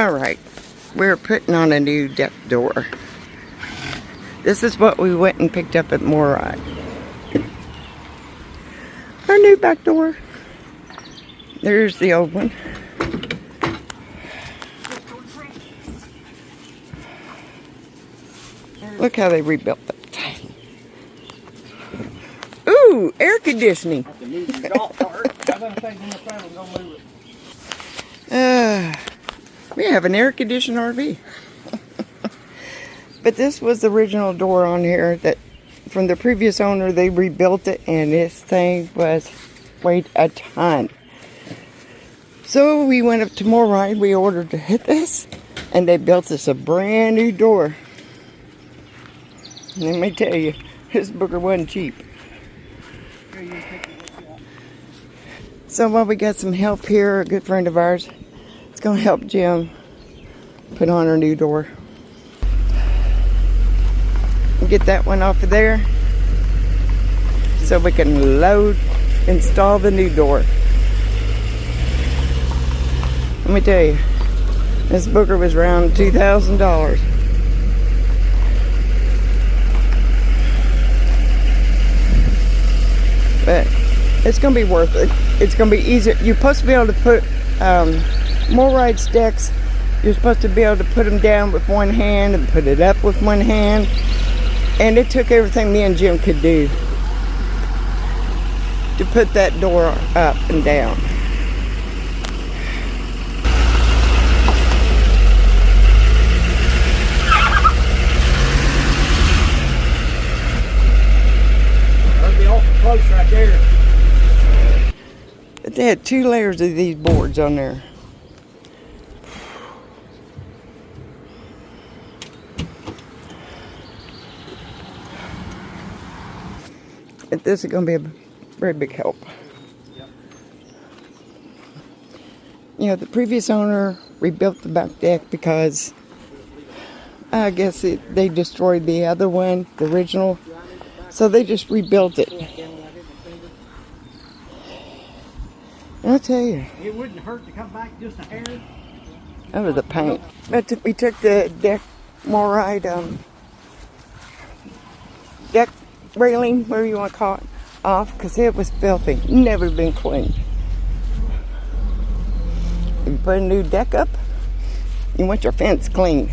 Alright, we're putting on a new deck door. This is what we went and picked up at Moride. Our new back door. There's the old one. Look how they rebuilt that. Ooh, air conditioning. We have an air-conditioned RV. But this was the original door on here that from the previous owner. They rebuilt it, and this thing weighed a ton. So we went up to Morryde. We ordered to hit this, and they built us a brand new door. And let me tell you, this booger wasn't cheap. So while we got some help here, a good friend of ours, it's going to help Jim put on our new door. Get that one off of there so we can install the new door. Let me tell you, this booger was around $2,000. But it's going to be worth it. It's going to be easier. You're supposed to be able to put Moride decks. You're supposed to be able to put them down with one hand and put it up with one hand. And it took everything me and Jim could do to put that door up and down. That'd be awful close right there. But they had 2 layers of these boards on there. But this is going to be a very big help. Yep. You know, the previous owner rebuilt the back deck because I guess they destroyed the other one, the original. So they just rebuilt it. And I'll tell you, it wouldn't hurt to come back just a hair. That was a pain. But we took the deck Moride deck railing, whatever you want to call it, off because it was filthy. Never been cleaned. If you put a new deck up, you want your fence clean.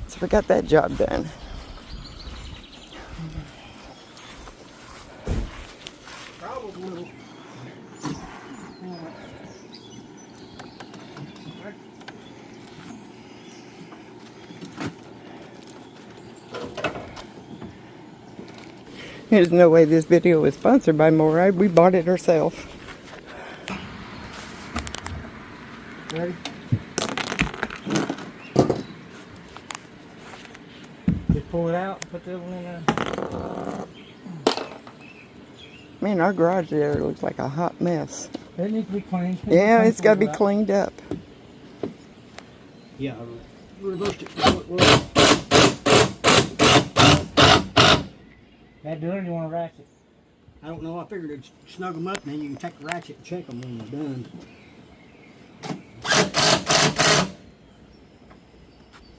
So we got that job done. Probably. There's no way this video was sponsored by Moride. We bought it ourselves. Ready? Just pull it out, put the other one in there. Man, our garage there looks like a hot mess. It needs to be cleaned. Yeah, it's got to be cleaned up. Yeah, reversed it so it was. That doing, you want a ratchet? I don't know. I figured it'd snug them up, and then you can take the ratchet and check them when you're done.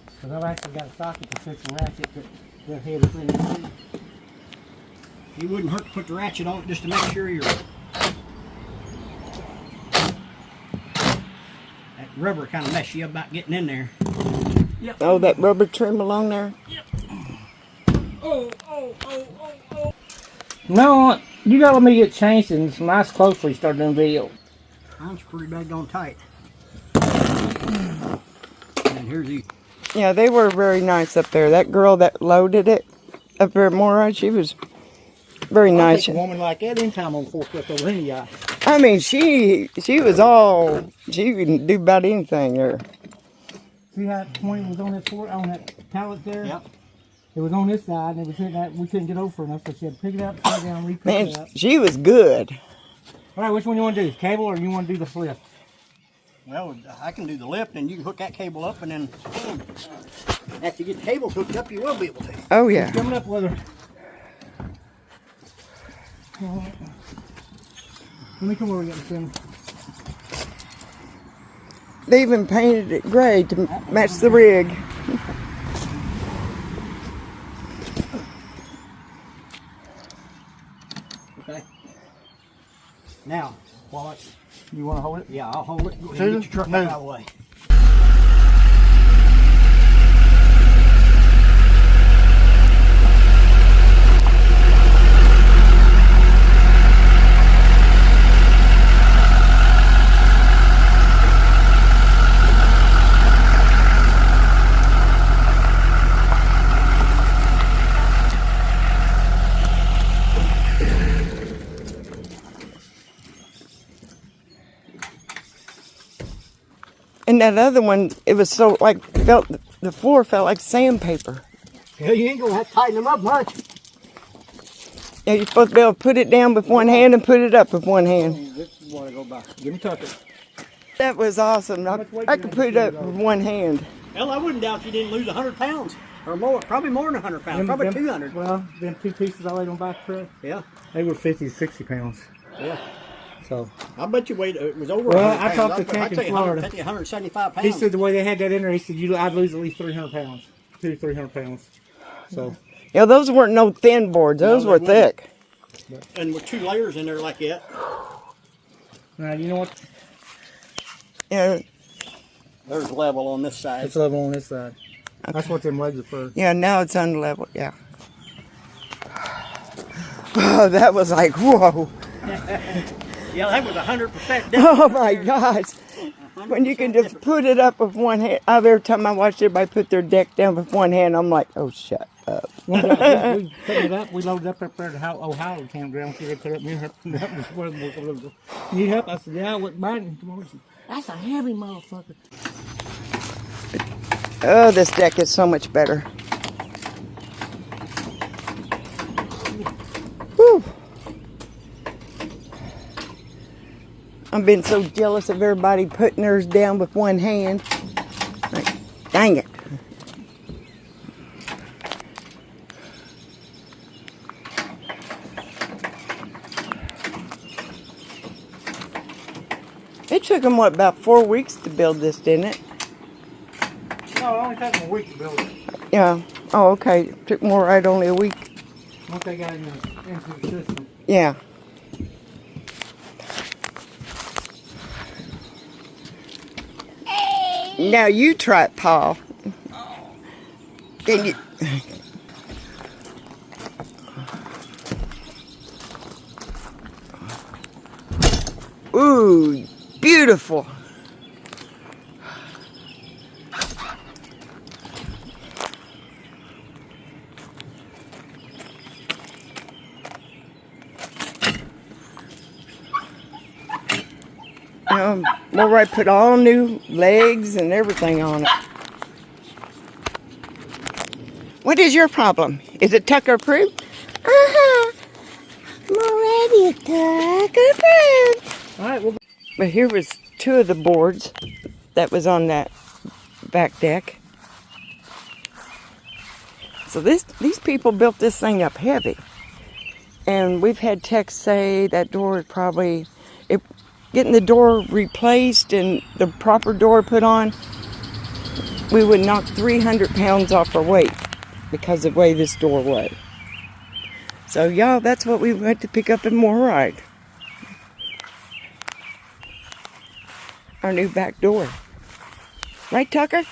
Because I've actually got a socket that fits the ratchet that head is in there. It wouldn't hurt to put the ratchet on it just to make sure you're. That rubber kind of mess you up about getting in there. Yep. Oh, that rubber trim along there? Yep. No, you gotta let me get changed and some nice clothes before you start doing video. Mine's pretty bad on tight. And here's the. Yeah, they were very nice up there. That girl that loaded it up there at Moride, she was very nice. A woman like that anytime on forklift over any guy. I mean, she was all, she could do about anything there. See how 20 was on that pallet there? Yep. It was on this side, and it was hitting that we couldn't get over enough, so she had to pick it up, put it down, re-pick it up. She was good. All right, which one you want to do, cable or you want to do the lift? Well, I can do the lift, and you can hook that cable up, and then after you get the cables hooked up, you will be able to. Oh yeah. Coming up with her. Let me come over and get the center. They even painted it gray to match the rig. Okay. Now, while you want to hold it? Yeah, I'll hold it. Go ahead and get your truck out of the way. And that other one, it was so like the floor felt like sandpaper. Hell, you ain't gonna have to tighten them up much. Yeah, you're supposed to be able to put it down with one hand and put it up with one hand. This is what I go by. Give me Tucker. That was awesome. I could put it up with one hand. Hell, I wouldn't doubt you didn't lose 100 pounds or more. Probably more than 100 pounds. Probably 200. Well, them two pieces I laid on back truck. Yeah. They were 50 to 60 pounds. Yeah. So I bet you weighed it was over. Well, 100 I talked to pounds. Tank in I'd say Florida. 150, 175 pounds. he said the way they had that in there, he said I'd lose at least 300 pounds, 200 to 300 pounds. So Yeah, those weren't no thin boards. Those were thick. And with 2 layers in there like that. now you know what? Yeah, There's level on this side. It's level on this side. That's what them legs are for. yeah. Now it's unlevel. Yeah. Oh, that was like whoa. Yeah, that was 100% different. Oh my gosh. When you can just put it up with one hand. Every time I watch everybody put their deck down with one hand, I'm like, oh, shut up. we put it up. We loaded up there at the Ohio campground. So they put up. Need help? I said, yeah, I went by it. That's a heavy motherfucker. Oh, this deck is so much better. Whew. I've been so jealous of everybody putting theirs down with one hand. Like, dang it. It took them, what, about 4 weeks to build this, didn't it? No, it only took them a week to build it. Yeah. Oh, okay. It took Moride only a week. Once they got into the system. Yeah. Now you try it, Paul. Can you? Ooh, beautiful. Moride put all new legs and everything on it. What is your problem? Is it Tucker approved? Moride is Tucker approved. All right, well. But here was 2 of the boards that was on that back deck. So these people built this thing up heavy. And we've had techs say that door is probably, getting the door replaced and the proper door put on, we would knock 300 pounds off our weight because of the way this door was. So y'all, that's what we went to pick up in Moride. Our new back door. Right, Tucker?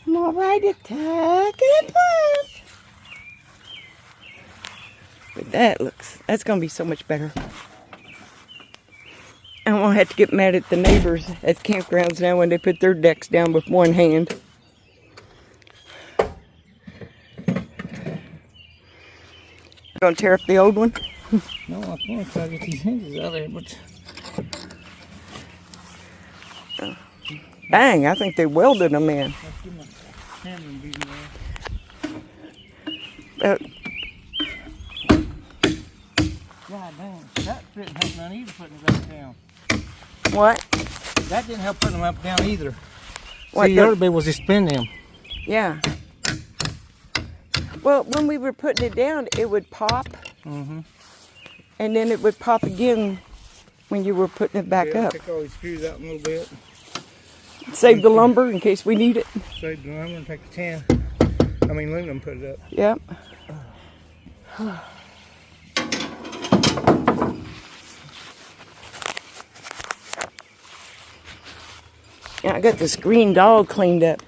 Moride, Tucker. But that's going to be so much better. I won't have to get mad at the neighbors at campgrounds now when they put their decks down with one hand. Gonna tear up the old one? No, I can't try to get these hinges out of there, but. Dang, I think they welded them in. God dang, that didn't help none either putting it back down. What? That didn't help putting them up down either. What, See, the other bit was to spin them. Yeah. Well, when we were putting it down, it would pop. Mm-hmm. And then it would pop again when you were putting it back up. Take all these screws out a little bit. Save the lumber in case we need it. Save the lumber and take the tin. I mean, aluminum, put it up. Yep. Yeah, I got the screen all cleaned up.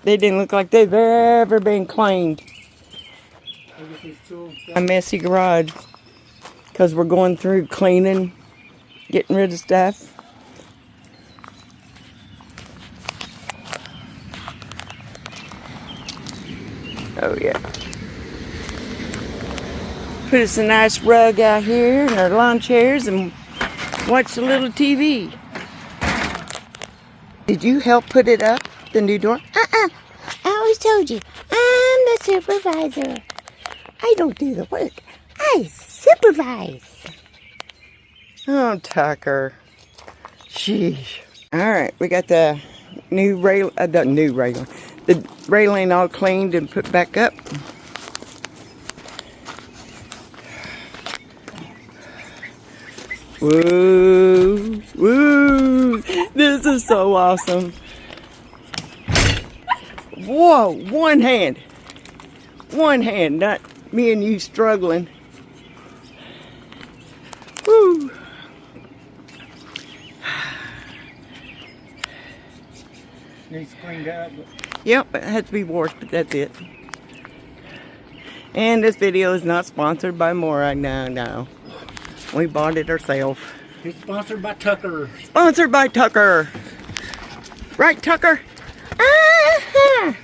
They didn't look like they've ever been cleaned. A messy garage. Because we're going through cleaning, getting rid of stuff. Oh yeah. Put us a nice rug out here and our lawn chairs and watch a little TV. Did you help put it up, the new door? I always told you, I'm the supervisor. I don't do the work. I supervise. Oh, Tucker. Sheesh. All right, we got the new the railing all cleaned and put back up. Woo, woo, this is so awesome. Whoa, one hand, not me and you struggling. Woo. Needs cleaned up. Yep, it has to be washed, but that's it. And this video is not sponsored by Moride. No. We bought it ourselves. It's sponsored by Tucker. Sponsored by Tucker. Right, Tucker?